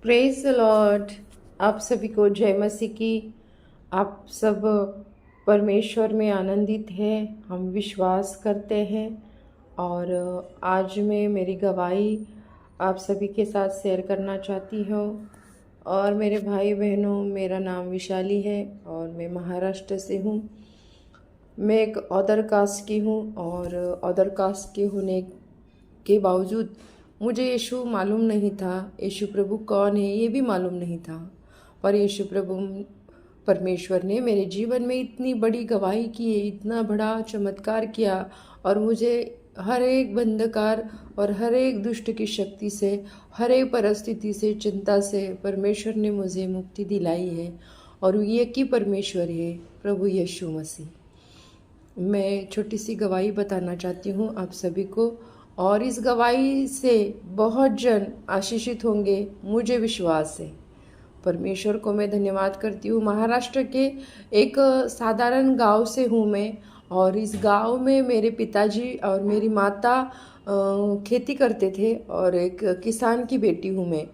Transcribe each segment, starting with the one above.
Praise the Lord. आप सभी को जय मसीह की। आप सब परमेश्वर में आनंदित हैं, हम विश्वास करते हैं। और आज मैं मेरी गवाही आप सभी के साथ शेयर करना चाहती हूँ। और मेरे भाई बहनों, मेरा नाम विशाली है और मैं महाराष्ट्र से हूँ। मैं एक अदर कास्ट की हूँ और अदर कास्ट के होने के बावजूद मुझे यीशु मालूम नहीं था। यीशु प्रभु कौन है ये भी मालूम नहीं था। पर यीशु प्रभु परमेश्वर ने मेरे जीवन में इतनी बड़ी गवाही की है, इतना बड़ा चमत्कार किया और मुझे हर एक बंधकार और हर एक दुष्ट की शक्ति से, हर एक परिस्थिति से, चिंता से परमेश्वर ने मुझे मुक्ति दिलाई है। और ये की परमेश्वर है प्रभु यीशु मसीह। मैं छोटी सी गवाही बताना चाहती हूँ आप सभी को, और इस गवाही से बहुत जन आशीषित होंगे, मुझे विश्वास है। परमेश्वर को मैं धन्यवाद करती हूँ। महाराष्ट्र के एक साधारण गांव से हूँ मैं, और इस गांव में मेरे पिताजी और मेरी माता खेती करते थे। और एक किसान की बेटी हूँ मैं,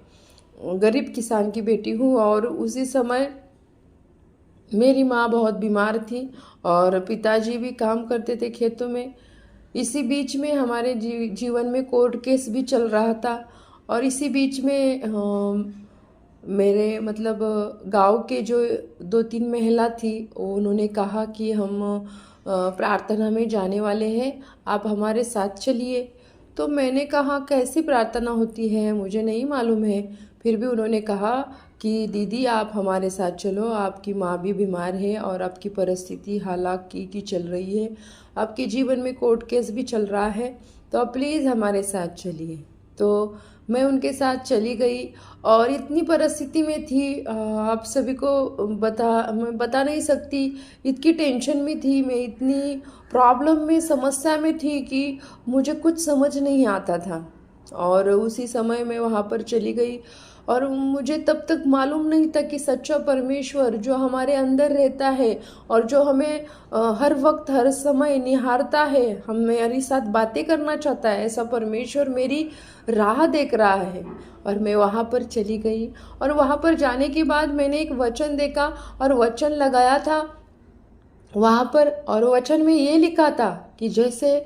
गरीब किसान की बेटी हूँ। और उसी समय मेरी माँ बहुत बीमार थी और पिताजी भी काम करते थे खेतों में। इसी बीच में हमारे जीवन में कोर्ट केस भी चल रहा था। और इसी बीच में मेरे मतलब गांव के जो 2-3 महिला थी, उन्होंने कहा कि हम प्रार्थना में जाने वाले हैं, आप हमारे साथ चलिए। तो मैंने कहा कैसी प्रार्थना होती है, मुझे नहीं मालूम है। फिर भी उन्होंने कहा कि दीदी आप हमारे साथ चलो, आपकी माँ भी बीमार है और आपकी परिस्थिति हालांकि की चल रही है, आपके जीवन में कोर्ट केस भी चल रहा है, तो आप प्लीज़ हमारे साथ चलिए। तो मैं उनके साथ चली गई। और इतनी परिस्थिति में थी, आप सभी को मैं बता नहीं सकती, इतनी टेंशन में थी मैं, इतनी प्रॉब्लम में, समस्या में थी कि मुझे कुछ समझ नहीं आता था। और उसी समय मैं वहाँ पर चली गई। और मुझे तब तक मालूम नहीं था कि सच्चा परमेश्वर जो हमारे अंदर रहता है और जो हमें हर वक्त हर समय निहारता है, हमारे साथ बातें करना चाहता है, ऐसा परमेश्वर मेरी राह देख रहा है। और मैं वहाँ पर चली गई। और वहाँ पर जाने के बाद मैंने एक वचन देखा और वचन लगाया था वहाँ पर। और वचन में ये लिखा था कि जैसे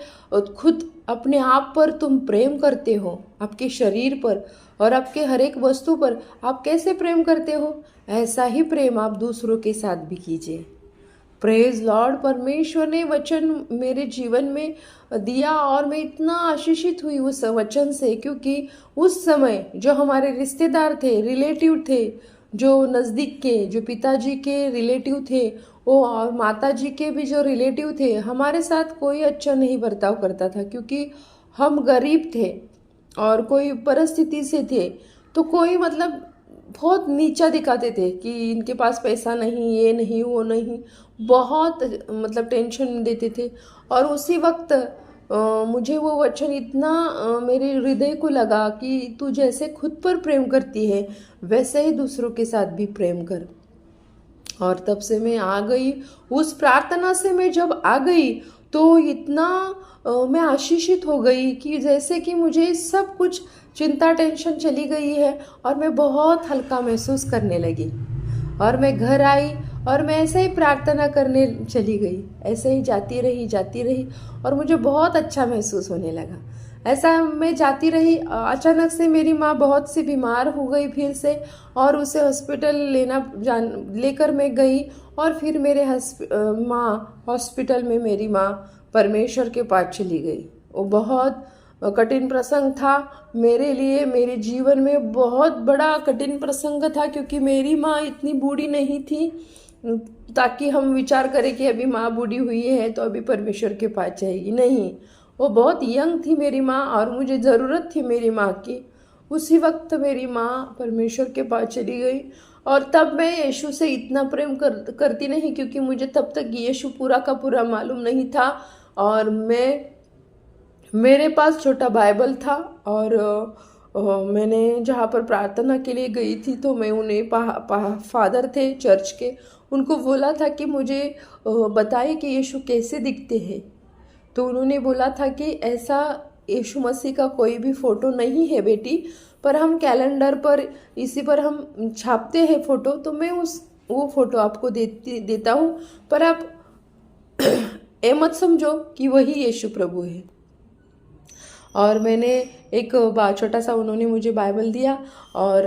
खुद अपने आप पर तुम प्रेम करते हो, आपके शरीर पर और आपके हर एक वस्तु पर आप कैसे प्रेम करते हो, ऐसा ही प्रेम आप दूसरों के साथ भी कीजिए। Praise Lord. परमेश्वर ने वचन मेरे जीवन में दिया और मैं इतना आशीषित हुई उस वचन से, क्योंकि उस समय जो हमारे रिश्तेदार थे, रिलेटिव थे, जो नज़दीक के, जो पिताजी के रिलेटिव थे, वो और माता जी के भी जो रिलेटिव थे, हमारे साथ कोई अच्छा नहीं बर्ताव करता था, क्योंकि हम गरीब थे और कोई परिस्थिति से थे। तो कोई मतलब बहुत नीचा दिखाते थे कि इनके पास पैसा नहीं, ये नहीं, वो नहीं, बहुत मतलब टेंशन देते थे। और उसी वक्त मुझे वो वचन इतना मेरे हृदय को लगा कि तू जैसे खुद पर प्रेम करती है, वैसे ही दूसरों के साथ भी प्रेम कर। और तब से मैं आ गई, उस प्रार्थना से मैं जब आ गई तो इतना मैं आशीषित हो गई कि जैसे कि मुझे सब कुछ चिंता, टेंशन चली गई है और मैं बहुत हल्का महसूस करने लगी। और मैं घर आई और मैं ऐसे ही प्रार्थना करने चली गई, ऐसे ही जाती रही और मुझे बहुत अच्छा महसूस होने लगा। ऐसा मैं जाती रही। अचानक से मेरी माँ बहुत सी बीमार हो गई फिर से, और उसे हॉस्पिटल लेकर मैं गई। और फिर मेरे माँ हॉस्पिटल में, मेरी माँ परमेश्वर के पास चली गई। वो बहुत कठिन प्रसंग था मेरे लिए, मेरे जीवन में बहुत बड़ा कठिन प्रसंग था, क्योंकि मेरी माँ इतनी बूढ़ी नहीं थी ताकि हम विचार करें कि अभी माँ बूढ़ी हुई है तो अभी परमेश्वर के पास जाएगी। नहीं, वो बहुत यंग थी मेरी माँ और मुझे ज़रूरत थी मेरी माँ की। उसी वक्त मेरी माँ परमेश्वर के पास चली गई। और तब मैं यीशु से इतना प्रेम करती नहीं, क्योंकि मुझे तब तक यीशु पूरा का पूरा मालूम नहीं था। और मेरे पास छोटा बाइबल था। और मैंने जहाँ पर प्रार्थना के लिए गई थी तो मैं उन्हें फादर थे चर्च के, उनको बोला था कि मुझे बताइए कि यीशु कैसे दिखते हैं। तो उन्होंने बोला था कि ऐसा यीशु मसीह का कोई भी फ़ोटो नहीं है बेटी, पर हम कैलेंडर पर इसी पर हम छापते हैं फ़ोटो, तो मैं वो फ़ोटो आपको देता हूँ, पर आप ये मत समझो कि वही यीशु प्रभु है। और मैंने एक छोटा सा उन्होंने मुझे बाइबल दिया और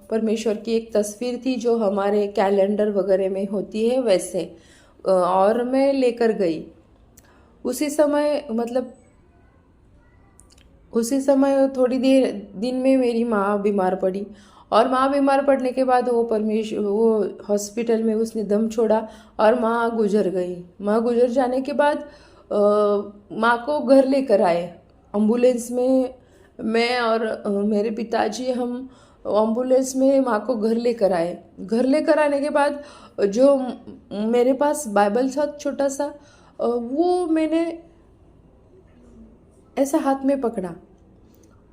परमेश्वर की एक तस्वीर थी जो हमारे कैलेंडर वगैरह में होती है वैसे, और मैं लेकर गई। उसी समय मतलब उसी समय थोड़ी देर दिन में मेरी माँ बीमार पड़ी, और माँ बीमार पड़ने के बाद वो हॉस्पिटल में उसने दम छोड़ा और माँ गुजर गई। माँ गुजर जाने के बाद माँ को घर लेकर आए एम्बुलेंस में। मैं और मेरे पिताजी हम एम्बुलेंस में माँ को घर लेकर आए। घर लेकर आने के बाद जो मेरे पास बाइबल था छोटा सा, वो मैंने ऐसा हाथ में पकड़ा,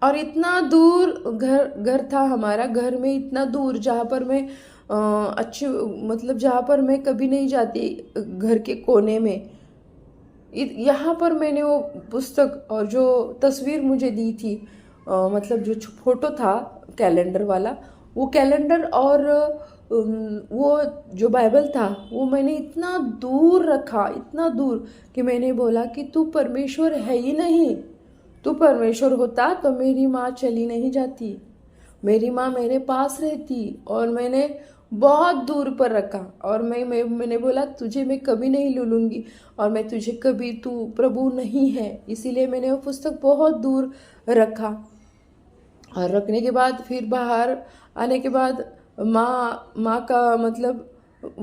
और इतना दूर घर था हमारा, घर में इतना दूर जहाँ पर मैं अच्छी मतलब जहाँ पर मैं कभी नहीं जाती, घर के कोने में यहाँ पर मैंने वो पुस्तक और जो तस्वीर मुझे दी थी, मतलब जो फोटो था कैलेंडर वाला, वो कैलेंडर और वो जो बाइबल था वो मैंने इतना दूर रखा, इतना दूर कि मैंने बोला कि तू परमेश्वर है ही नहीं। तू परमेश्वर होता तो मेरी माँ चली नहीं जाती, मेरी माँ मेरे पास रहती। और मैंने बहुत दूर पर रखा, और मैंने बोला तुझे मैं कभी नहीं लूँगी, और मैं तुझे कभी, तू प्रभु नहीं है, इसीलिए मैंने वो पुस्तक बहुत दूर रखा। और रखने के बाद फिर बाहर आने के बाद माँ का मतलब